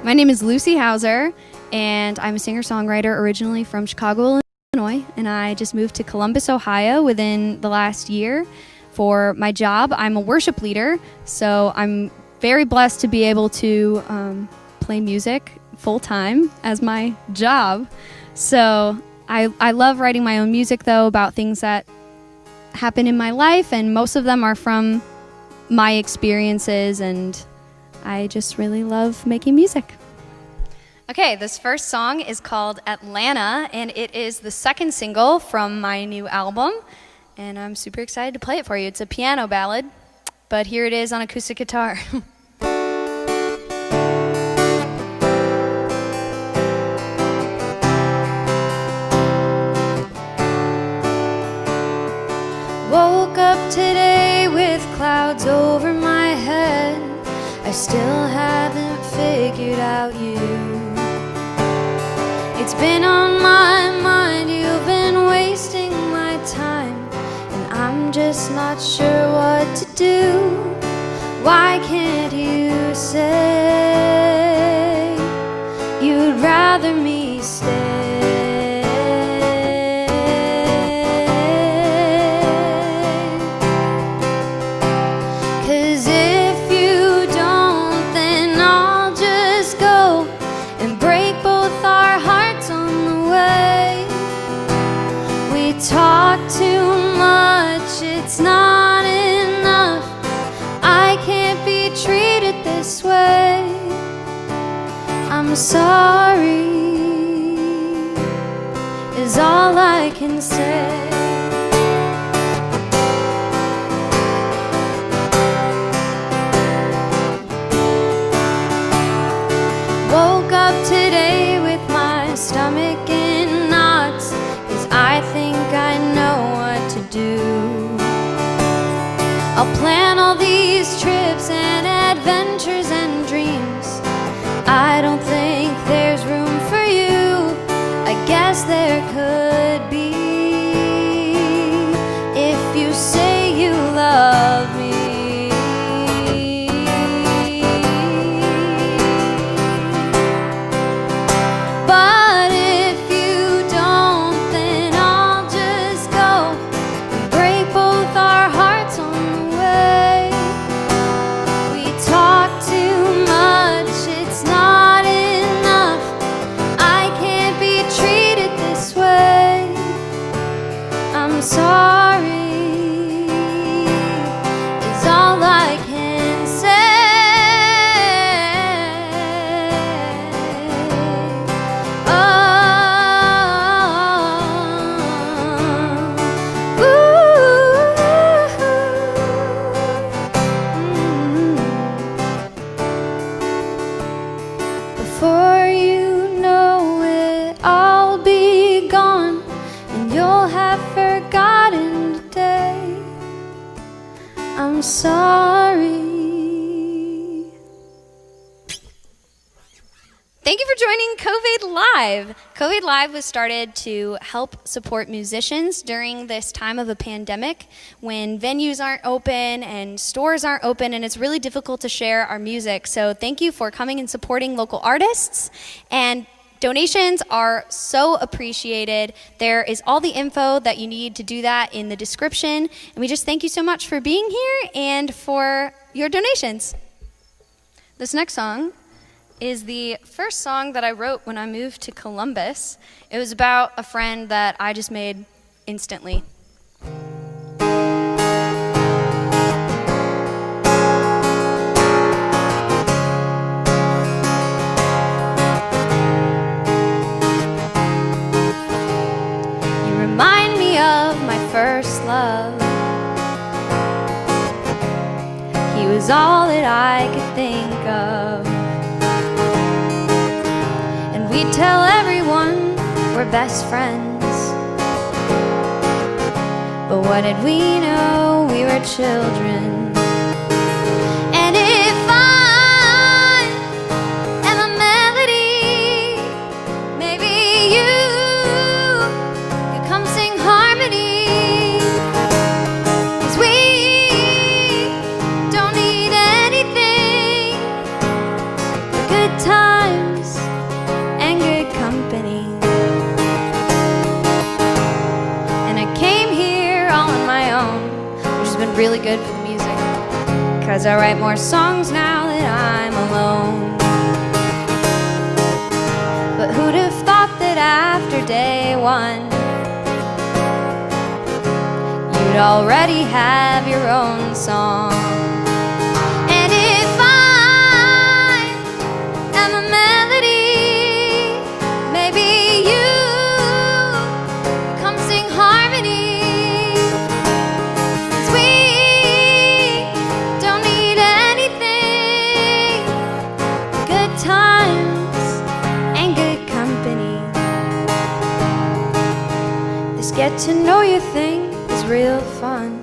My name is Lucy Hauser, and I'm a singer-songwriter originally from Chicago, Illinois, and I just moved to Columbus, Ohio within the last year. For my job, I'm a worship leader, so I'm very blessed to be able to play music full-time as my job. So I love writing my own music, though, about things that happen in my life, and most of them are from my experiences, and I just really love making music. Okay, this first song is called Atlanta, and it is the second single from my new album, and I'm super excited to play it for you. It's a piano ballad, but here it is on acoustic guitar. Woke up today with clouds over my head. I still haven't figured out you. It's been on my mind, you've been wasting my time, and I'm just not sure what to do. Why can't you say you'd rather me stay? Talk too much, it's not enough. I can't be treated this way. I'm sorry, is all I can say. Woke up today with my stomach in knots, 'cause I think I know what to do. I'll plan all these trips and adventures and dreams. I don't think there's room for you. I guess there could be, if you say you love me. But if you don't, then I'll just go and break both our hearts on the way. We talk too much, it's not enough. I can't be treated this way. I'm sorry, is all I can say. Before you know it, I'll be gone, and you'll have forgotten today. I'm sorry. Thank you for joining COVAID Live. COVAID Live was started to help support musicians during this time of a pandemic when venues aren't open and stores aren't open, and it's really difficult to share our music. So thank you for coming and supporting local artists, and donations are so appreciated. There is all the info that you need to do that in the description, and we just thank you so much for being here and for your donations. This next song is the first song that I wrote when I moved to Columbus. It was about a friend that I just made instantly. You remind me of my first love. He was all that I could think of. We'd tell everyone we're best friends, but what did we know? We were children. And if I am a melody, maybe you could come sing harmony, 'cause we don't need anything but good times company. And I came here all on my own, which has been really good for the music, 'cause I write more songs now that I'm alone. But who'd have thought that after day one you'd already have your own song? And if I am a melody, maybe you come sing harmony. 'Cause we don't need anything, good times and good company. This get to know you thing is real fun.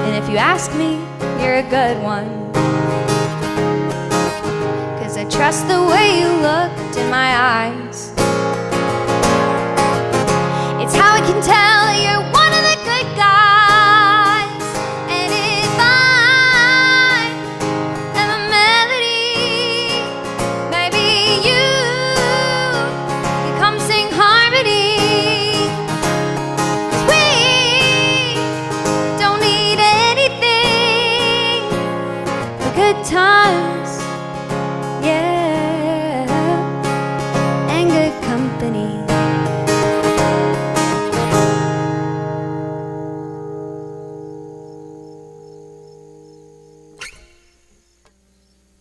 And if you ask me, you're a good one. 'Cause I trust the way you looked in my eyes. It's how I can tell you're one of the good guys. And if I am a melody, maybe you can come sing harmony. 'Cause we don't need anything but good times, yeah, and good company.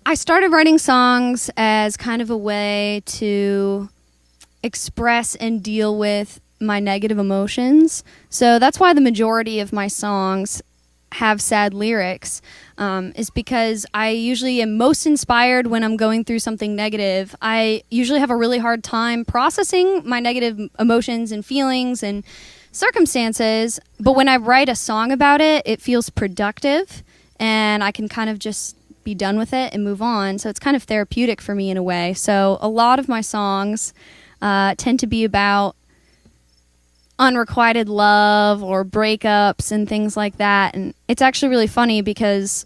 I started writing songs as kind of a way to express and deal with my negative emotions. So that's why the majority of my songs have sad lyrics, is because I usually am most inspired when I'm going through something negative. I usually have a really hard time processing my negative emotions and feelings and circumstances, but when I write a song about it, it feels productive and I can kind of just be done with it and move on. So it's kind of therapeutic for me in a way. So a lot of my songs tend to be about unrequited love or breakups and things like that. And it's actually really funny because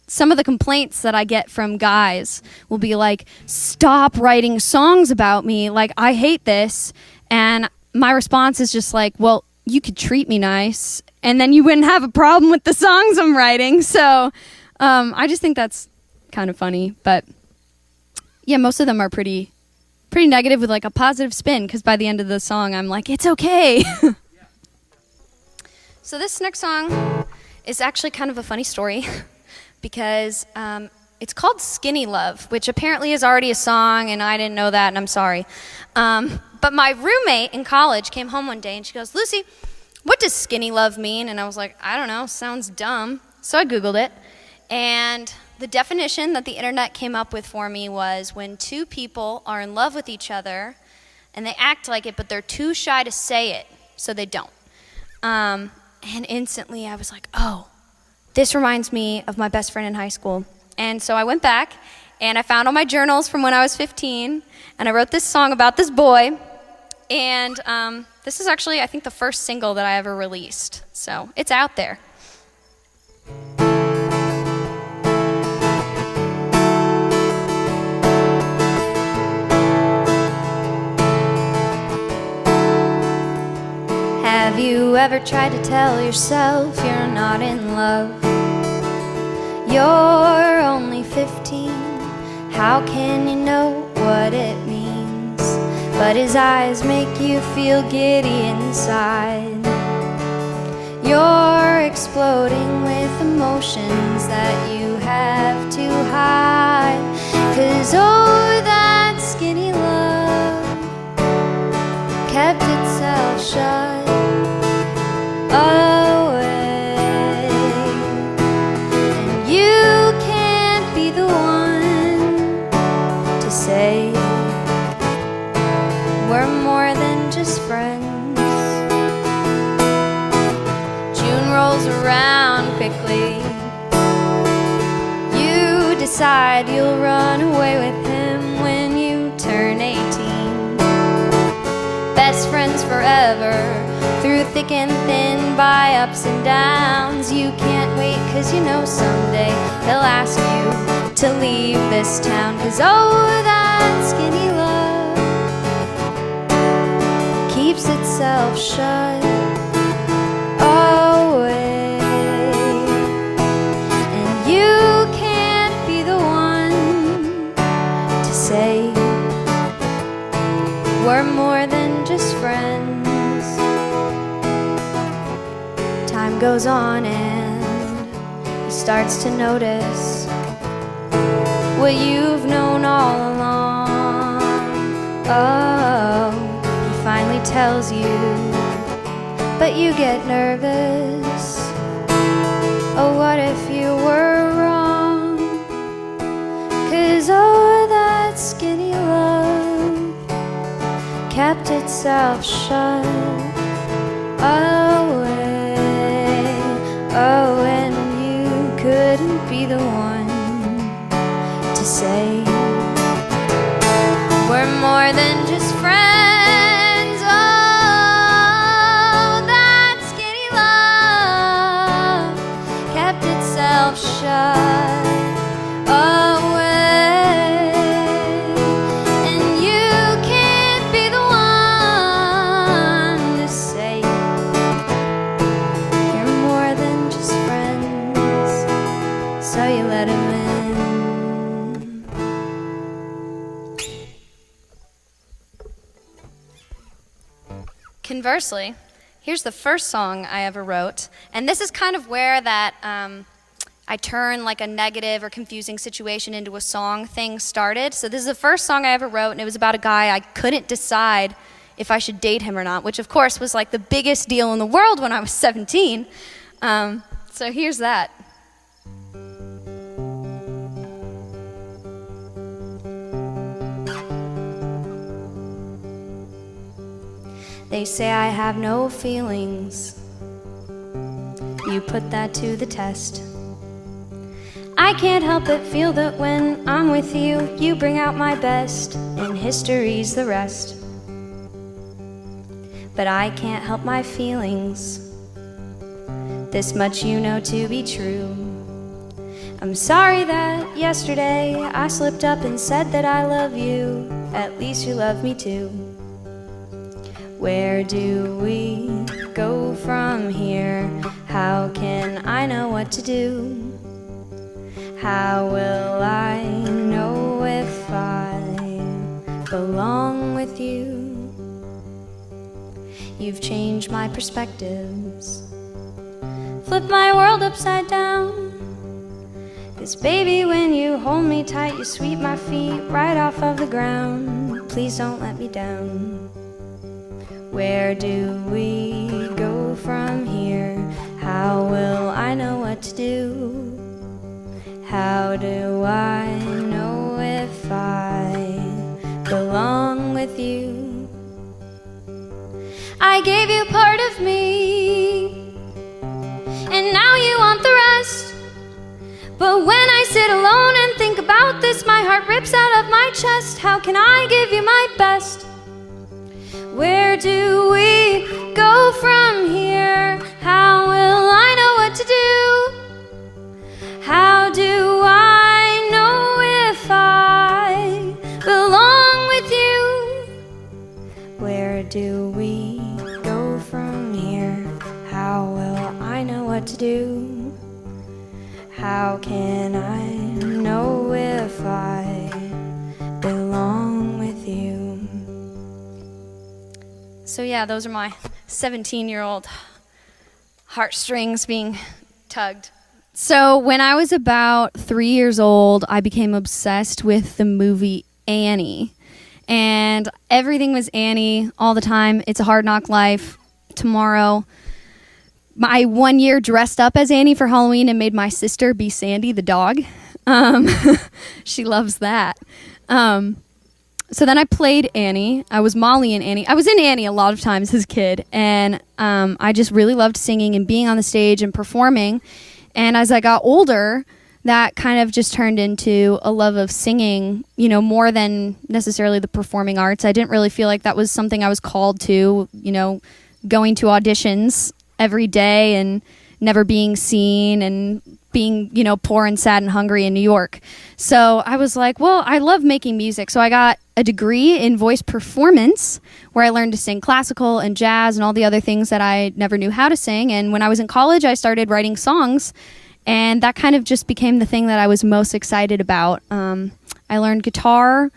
some of the complaints that I get from guys will be like, stop writing songs about me, like I hate this. And my response is just like, well, you could treat me nice and then you wouldn't have a problem with the songs I'm writing. So I just think that's kind of funny. But yeah, most of them are pretty negative with like a positive spin, because by the end of the song I'm like, it's okay. So this next song is actually kind of a funny story because it's called Skinny Love, which apparently is already a song and I didn't know that and I'm sorry. But my roommate in college came home one day and she goes, Lucy, what does skinny love mean? And I was like, I don't know, sounds dumb. So I Googled it, and the definition that the internet came up with for me was when two people are in love with each other and they act like it, but they're too shy to say it, so they don't. And instantly I was like, oh, this reminds me of my best friend in high school. And so I went back and I found all my journals from when I was 15, and I wrote this song about this boy. And this is actually, I think, the first single that I ever released. So it's out there. Have you ever tried to tell yourself you're not in love? You're only 15. How can you know what it means? But his eyes make you feel giddy inside. You're exploding with emotions that you have to hide. 'Cause oh, that skinny love kept itself shut away. And you can't be the one to say we're more than just friends. June rolls around quickly. You decide you'll run away with him when you turn 18. Best friends forever, through thick and thin, by ups and downs. You can't wait 'cause you know someday he'll ask you to leave this town. 'Cause oh, that skinny love keeps itself shut away, and you can't be the one to say we're more than just friends. Time goes on and he starts to notice what you've known all along. Oh, he finally tells you, but you get nervous. Oh, what if you were wrong? 'Cause oh, that skinny love kept itself shut away. Oh, and you couldn't be the one to say we're more than just friends. Oh, that skinny love kept itself shut away, and you can't be the one to say you're more than just friends, so you let him in. Conversely, here's the first song I ever wrote, and this is kind of where that I turn like a negative or confusing situation into a song thing started. So this is the first song I ever wrote, and it was about a guy I couldn't decide if I should date him or not, which of course was like the biggest deal in the world when I was 17. So here's that. They say I have no feelings. You put that to the test. I can't help but feel that when I'm with you, you bring out my best, and history's the rest. But I can't help my feelings. This much you know to be true. I'm sorry that yesterday I slipped up and said that I love you. At least you love me too. Where do we go from here? How can I know what to do? How will I know if I belong with you? You've changed my perspectives, flipped my world upside down. 'Cause baby, when you hold me tight, you sweep my feet right off of the ground. Please don't let me down. Where do we go from here? How will I know what to do? How do I know if I belong with you? I gave you part of me, and now you want the rest. But when I sit alone and think about this, my heart rips out of my chest. How can I give you my best? Where do we go from here? How will I know what to do? How do I know if I belong with you? Where do we go from here? How will I know what to do? How can I know if I belong with you? So yeah, those are my 17-year-old heartstrings being tugged. So when I was about 3 years old, I became obsessed with the movie Annie. And everything was Annie all the time. It's a Hard Knock Life, Tomorrow. My 1 year dressed up as Annie for Halloween and made my sister be Sandy the dog. She loves that. So then I played Annie. I was Molly in Annie. I was in Annie a lot of times as a kid, and I just really loved singing and being on the stage and performing. And as I got older, that kind of just turned into a love of singing, you know, more than necessarily the performing arts. I didn't really feel like that was something I was called to, you know, going to auditions every day and never being seen and being, poor and sad and hungry in New York. So I was like, well, I love making music. So I got a degree in voice performance where I learned to sing classical and jazz and all the other things that I never knew how to sing. And when I was in college, I started writing songs, and that kind of just became the thing that I was most excited about. I learned guitar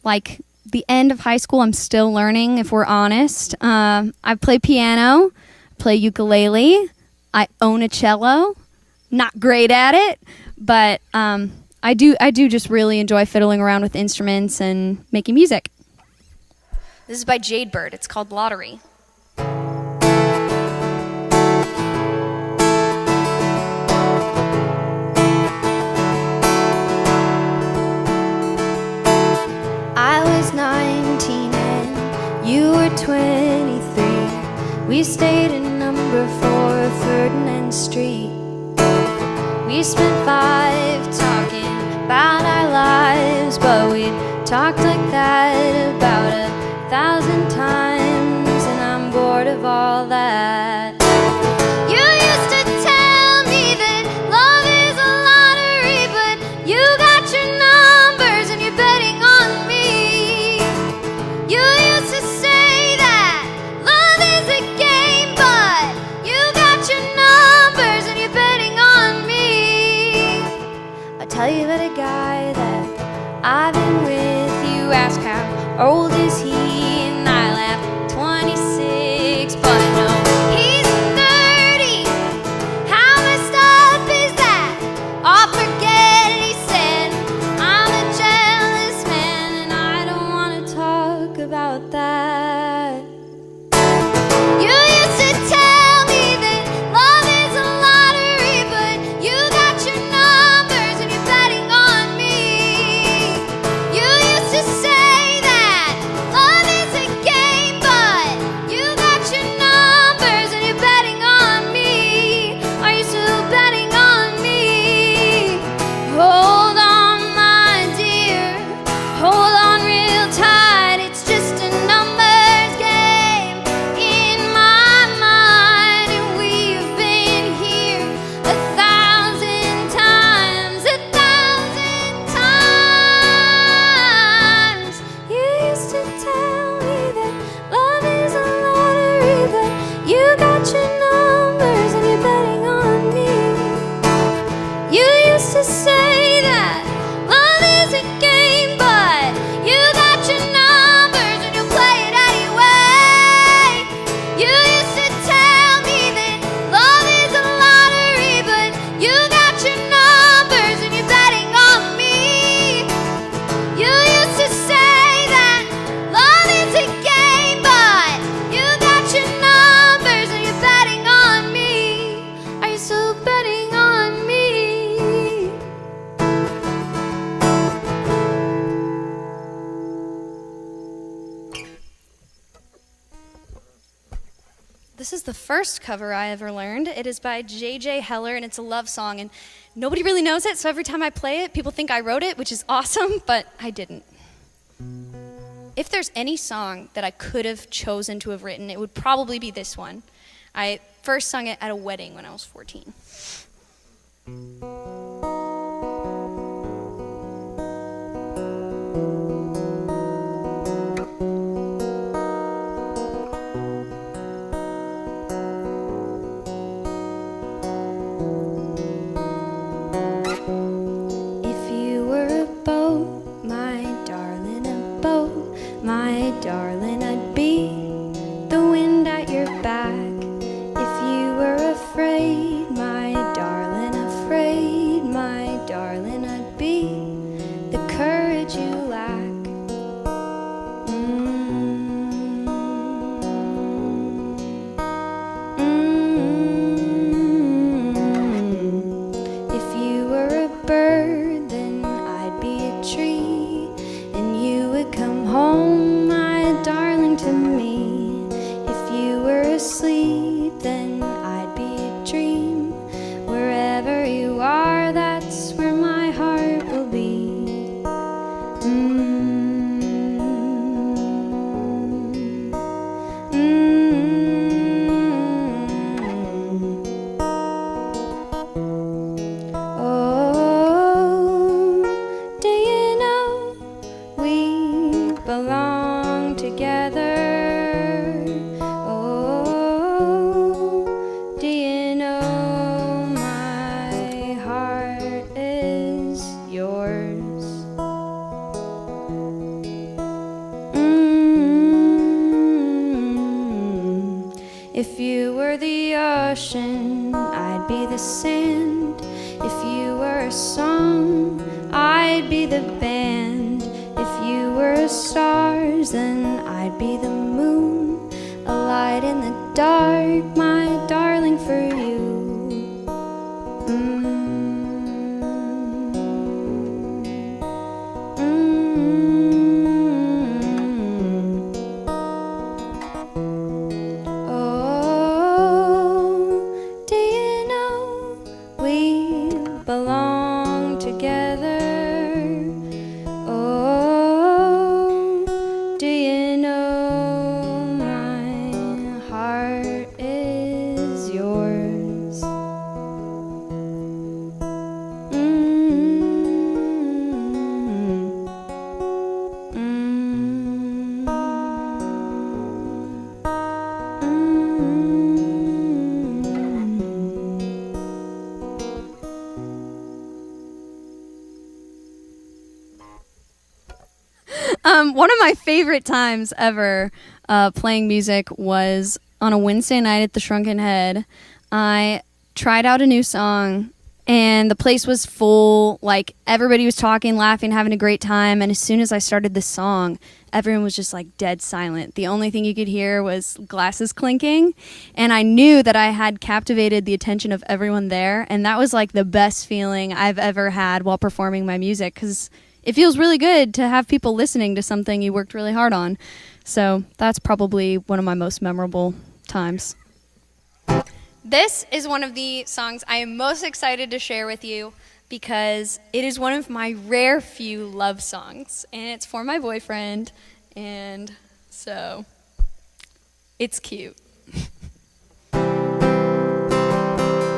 like the end of high school. I'm still learning, if we're honest. I play piano, play ukulele, I own a cello. Not great at it, but I do just really enjoy fiddling around with instruments and making music. This is by Jadebird. It's called Lottery. I was 19 and you were 23. We stayed in number 4 Ferdinand Street. We spent 5 talking about our lives, but we talked like that about 1,000 times, and I'm bored of all that. You used to tell me that love is a lottery, but you got your numbers and you're betting on me. You used to say that love is a game, but you got your numbers and you're betting on me. I'll tell you about a guy that I've been with. You ask how old is he, and I laugh 26, but no, he's 30. How messed up is that? Oh, forget it, he said. I'm a jealous man, and I don't want to talk about that. You used to tell me that love is a lottery, but you got your numbers and you're betting on me. You used to say that love is a game, but you got your numbers and you're betting on me. Are you still betting on me? Hold on, my dear, hold on real tight. It's just a numbers game in my mind, and we've been here 1,000 times, 1,000 times. You used to tell me that love is a lottery, but you got your numbers and you're betting on me. You used to say that love is a game, but you got your numbers and you play it anyway. You used to tell me that love is a lottery, but you got your numbers and you're betting on me. You used to say that love is a game, but you got your numbers and you're betting on me. Are you still betting on me? This is the first cover I ever learned. It is by J.J. Heller, and it's a love song, and nobody really knows it, so every time I play it, people think I wrote it, which is awesome, but I didn't. If there's any song that I could have chosen to have written, it would probably be this one. I first sung it at a wedding when I was 14. If you were a boat, my darling, a boat, my darling, I'd be the wind at your back. If you were afraid, my darling, afraid, my darling, I'd be the courage you lack. belong together. Oh, do you know my heart is yours? If you were the ocean, I'd be the sand. If you were a song, I'd be the band. If you were stars, then I'd be the moon, a light in the dark, my darling, for you. Belong together. Oh, do you know my heart is yours? One of my favorite times ever playing music was on a Wednesday night at the Shrunken Head. I tried out a new song, and the place was full. Like, everybody was talking, laughing, having a great time. And as soon as I started the song, everyone was just like dead silent. The only thing you could hear was glasses clinking. And I knew that I had captivated the attention of everyone there. And that was like the best feeling I've ever had while performing my music, because it feels really good to have people listening to something you worked really hard on. So that's probably one of my most memorable times. This is one of the songs I am most excited to share with you because it is one of my rare few love songs, and it's for my boyfriend, and so it's cute.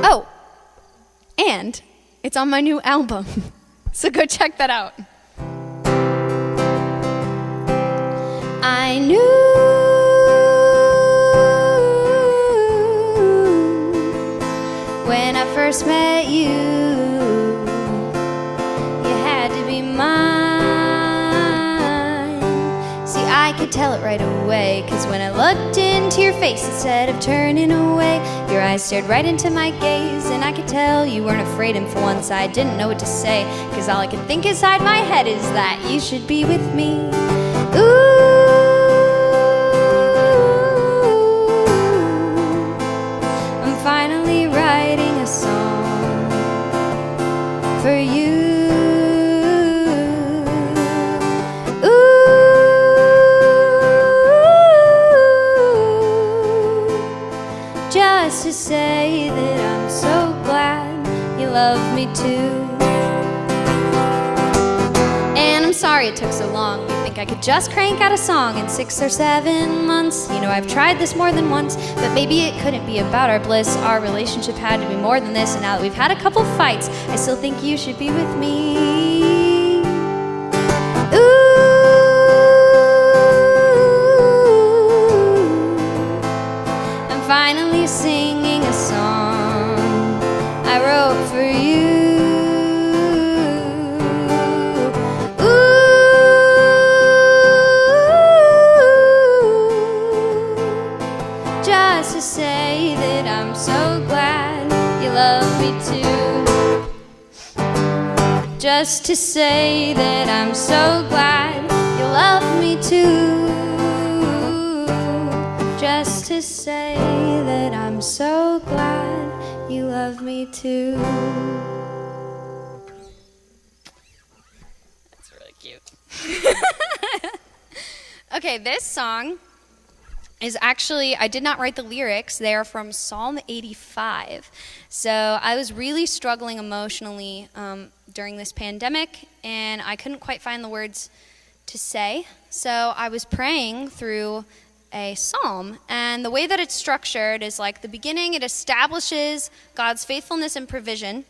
Oh, and it's on my new album, so go check that out. I knew when I first met you, you had to be mine. See, I could tell it right away, 'cause when I looked into your face, instead of turning away, your eyes stared right into my gaze, and I could tell you weren't afraid, and for once I didn't know what to say, 'cause all I could think inside my head is that you should be with me. Ooh, finally writing a song for you. Ooh, just to say that I'm so glad you love me too. And I'm sorry it took so long. You think I could just crank out a song in 6 or 7 months? You know, I've tried this more than once, but maybe it couldn't be about our bliss. Our relationship had to be more than this, and now that we've had a couple fights, I still think you should be with me. Ooh, I'm finally singing a song I wrote for you. Just to say that I'm so glad you love me too. Just to say that I'm so glad you love me too. Just to say that I'm so glad you love me too. That's really cute. Okay, this song is actually, I did not write the lyrics. They are from Psalm 85. So I was really struggling emotionally during this pandemic, and I couldn't quite find the words to say. So I was praying through a psalm, and the way that it's structured is like the beginning, it establishes God's faithfulness and provision.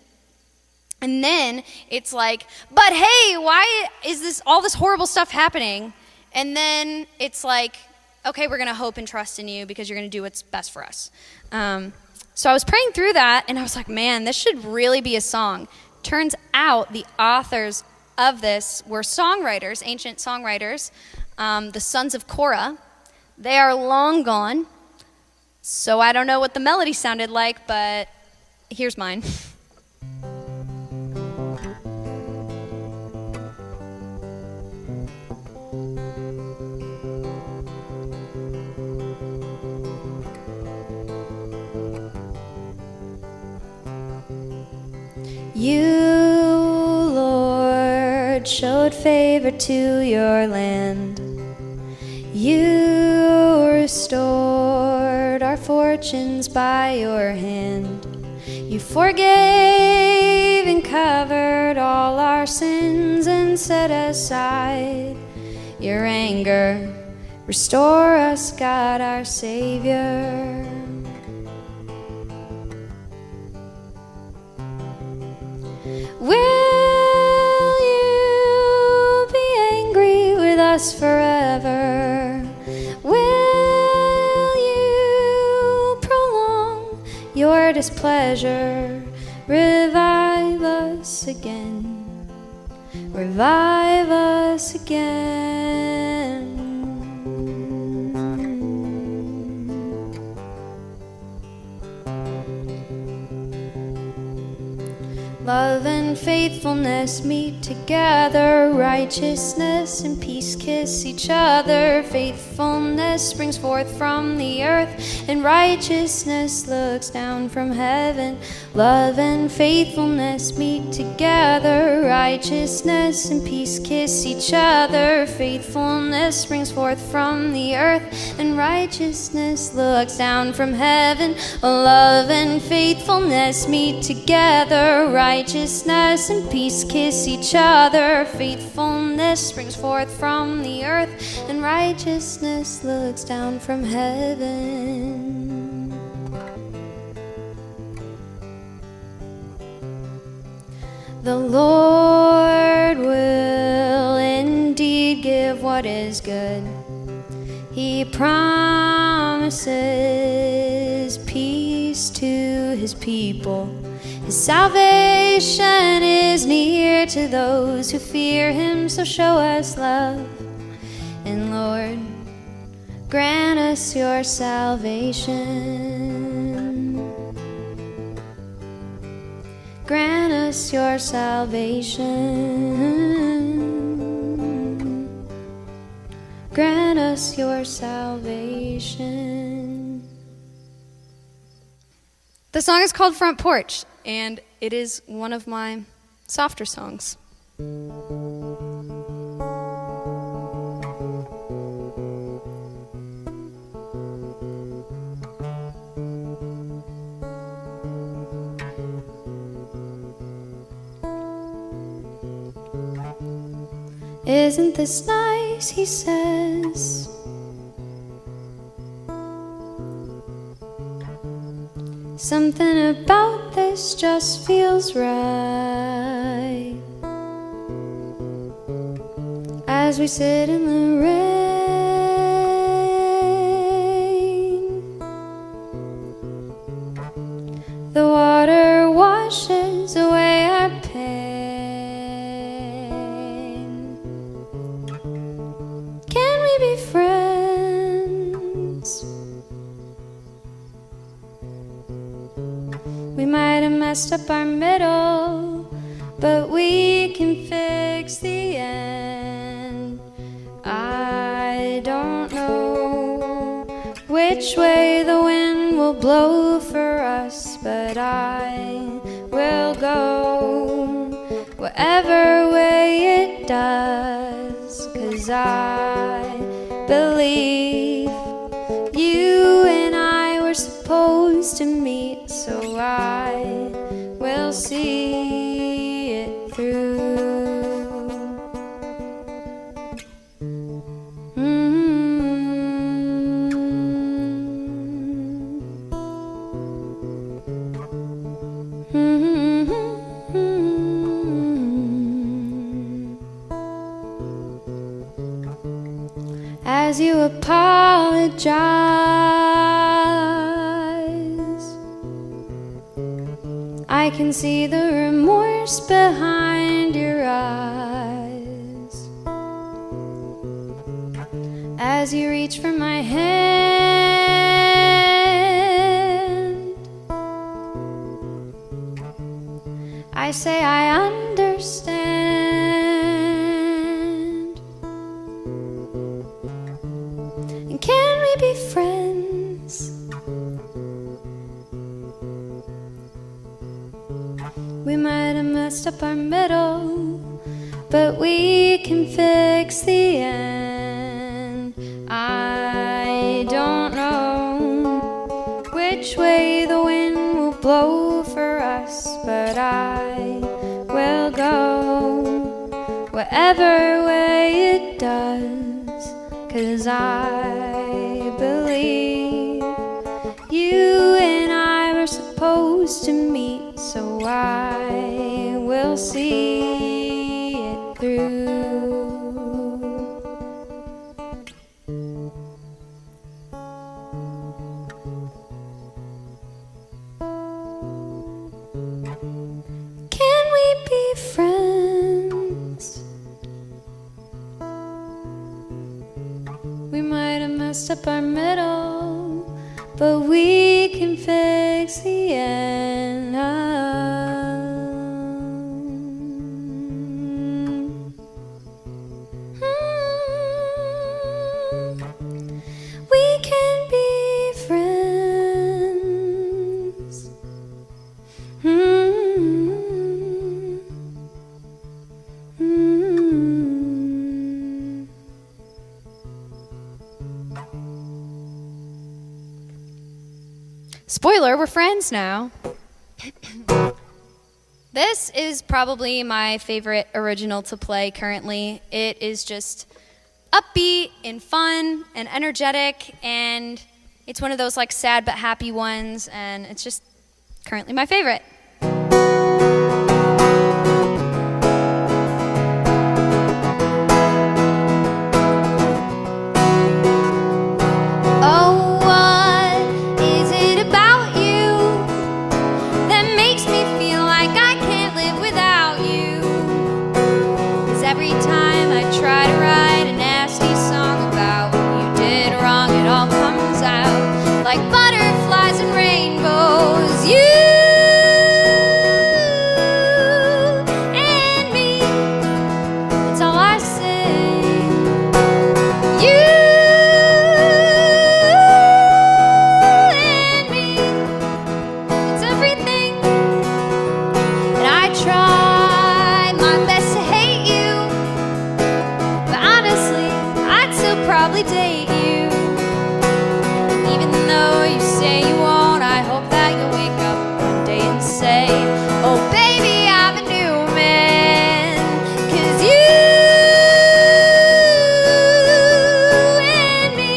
And then it's like, but hey, why is all this horrible stuff happening? And then it's like, okay, we're going to hope and trust in you because you're going to do what's best for us. So I was praying through that, and I was like, man, this should really be a song. Turns out the authors of this were songwriters, ancient songwriters, the sons of Korah. They are long gone, so I don't know what the melody sounded like, but here's mine. You, Lord, showed favor to your land. You restored our fortunes by your hand. You forgave and covered all our sins and set aside your anger. Restore us, God, our Savior. Will you be angry with us forever? Will you prolong your displeasure? Revive us again. Revive us again. Love and faithfulness meet together. Righteousness and peace kiss each other. Faithfulness springs forth from the earth, and righteousness looks down from heaven. Love and faithfulness meet together. Righteousness and peace kiss each other. Faithfulness springs forth from the earth, and righteousness looks down from heaven. Love and faithfulness meet together. Righteousness and peace kiss each other. Faithfulness springs forth from the earth, and righteousness looks down from heaven. The Lord will indeed give what is good. He promises peace to his people. His salvation is near to those who fear him, so show us love. And Lord, grant us your salvation. Grant us your salvation. Grant us your salvation. The song is called Front Porch, and it is one of my softer songs. Isn't this nice, he says. Something about this just feels right. As we sit in the rain, the water washes away our pain. Can we be friends? We might have messed up our middle, but we can fix the end. I don't know which way the wind will blow for us, but I will go whatever way it does, 'cause I believe you and I were supposed to meet, so I will see it through. as you apologize. I can see the remorse behind your eyes as you reach for my hand. I say I understand. And can we be friends? We might have messed up our middle, but we can fix the end. I don't know which way the wind will blow for us, but I will go whatever way it does, 'cause I believe you and I were supposed to meet, so I will see it through. Can we be friends? We might have messed up our middle, but we can fix the end. We can be friends. Spoiler, we're friends now. This is probably my favorite original to play currently. It is just upbeat and fun and energetic, and it's one of those like sad but happy ones, and it's just currently my favorite. Like butterflies and rainbows, you and me, it's all I sing. You and me, it's everything. And I try my best to hate you, but honestly, I'd still probably date you. You say you won't, I hope that you'll wake up one day and say, oh baby, I'm a new man. 'Cause you and me,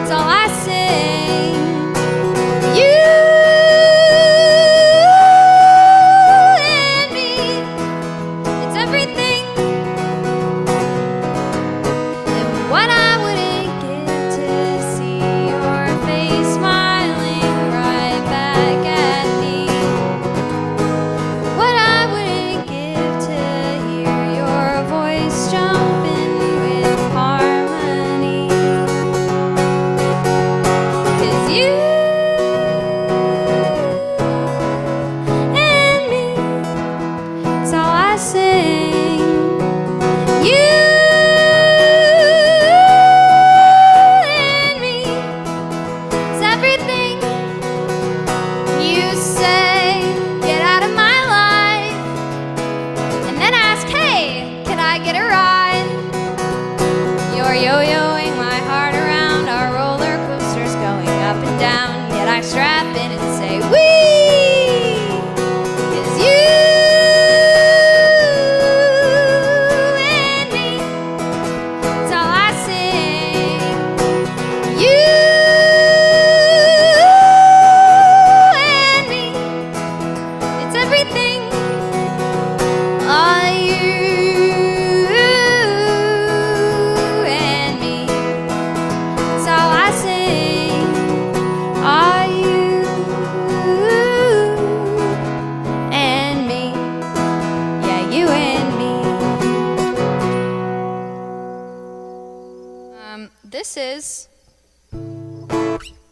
it's all I sing. You and me, it's everything. And what I wouldn't give to see smiling right back at me. What I wouldn't give to hear your voice jumping with harmony. 'Cause you and me, it's all I sing. You yo-yoing my heart around, our roller coaster's going up and down, yet I strap in and say wee, 'cause you and me, it's all I sing. You and me, it's everything. All you and me, this is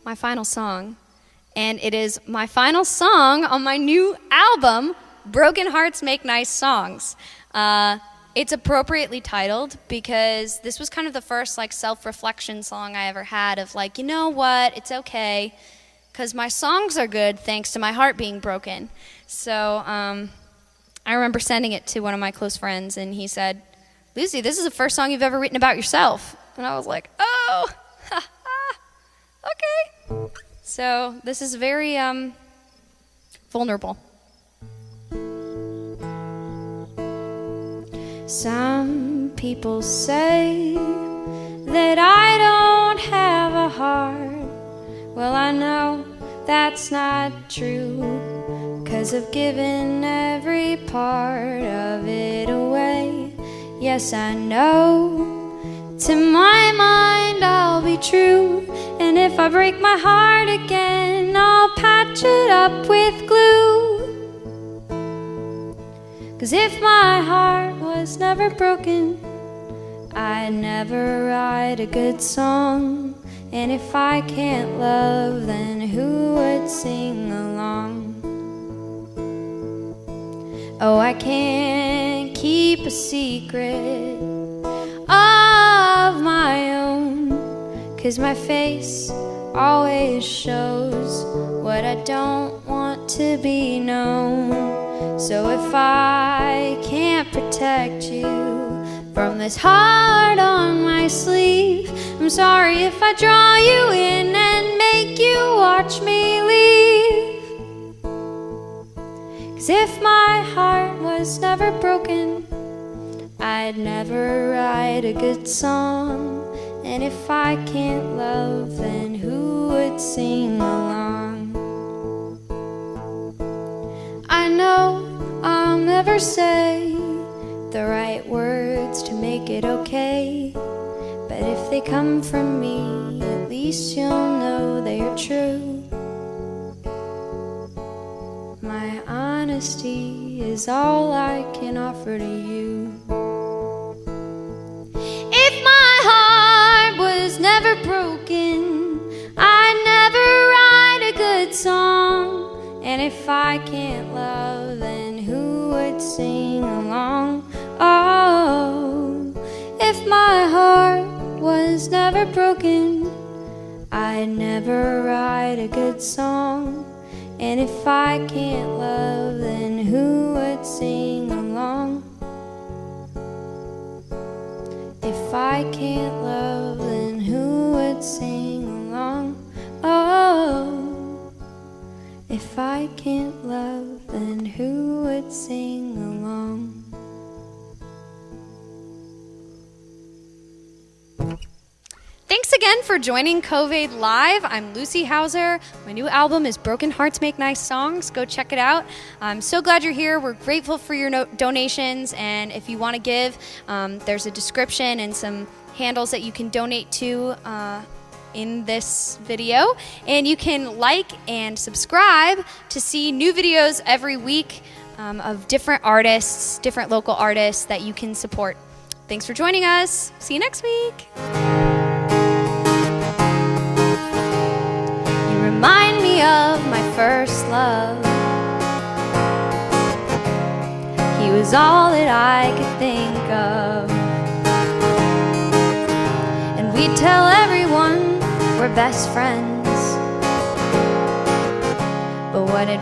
my final song, and it is my final song on my new album, Broken Hearts Make Nice Songs. It's appropriately titled because this was kind of the first like self-reflection song I ever had of like, you know what, it's okay, because my songs are good thanks to my heart being broken. So I remember sending it to one of my close friends, and he said, Lucy, this is the first song you've ever written about yourself. And I was like, oh, okay. So this is very vulnerable. Some people say that I don't have a heart. Well, I know that's not true, 'cause I've given every part of it away. Yes, I know. To my mind, I'll be true. And if I break my heart again, I'll patch it up with glue. 'Cause if my heart was never broken, I'd never write a good song. And if I can't love, then who would sing along? Oh, I can't keep a secret of my own, 'cause my face always shows what I don't want to be known. So if I can't protect you from this heart on my sleeve, I'm sorry if I draw you in and make you watch me leave. 'Cause if my heart was never broken, I'd never write a good song. And if I can't love, then who would sing along? I know I'll never say the right words to make it okay, but if they come from me, at least you'll know they are true. My honesty is all I can offer to you. If my heart was never broken, I'd never write a good song. And if I can't love, then who would sing along? Oh, if my heart was never broken, I'd never write a good song. And if I can't love, then who would sing along? If I can't love, then who would sing along? Oh, if I can't love, then who would sing along? Thanks again for joining COVAID Live. I'm Lucy Hauser. My new album is Broken Hearts Make Nice Songs. Go check it out. I'm so glad you're here. We're grateful for your donations, and if you want to give, there's a description and some handles that you can donate to in this video. And you can like and subscribe to see new videos every week of different artists, different local artists that you can support. Thanks for joining us. See you next week. Remind me of my first love. He was all that I could think of, and we'd tell everyone we're best friends. But what did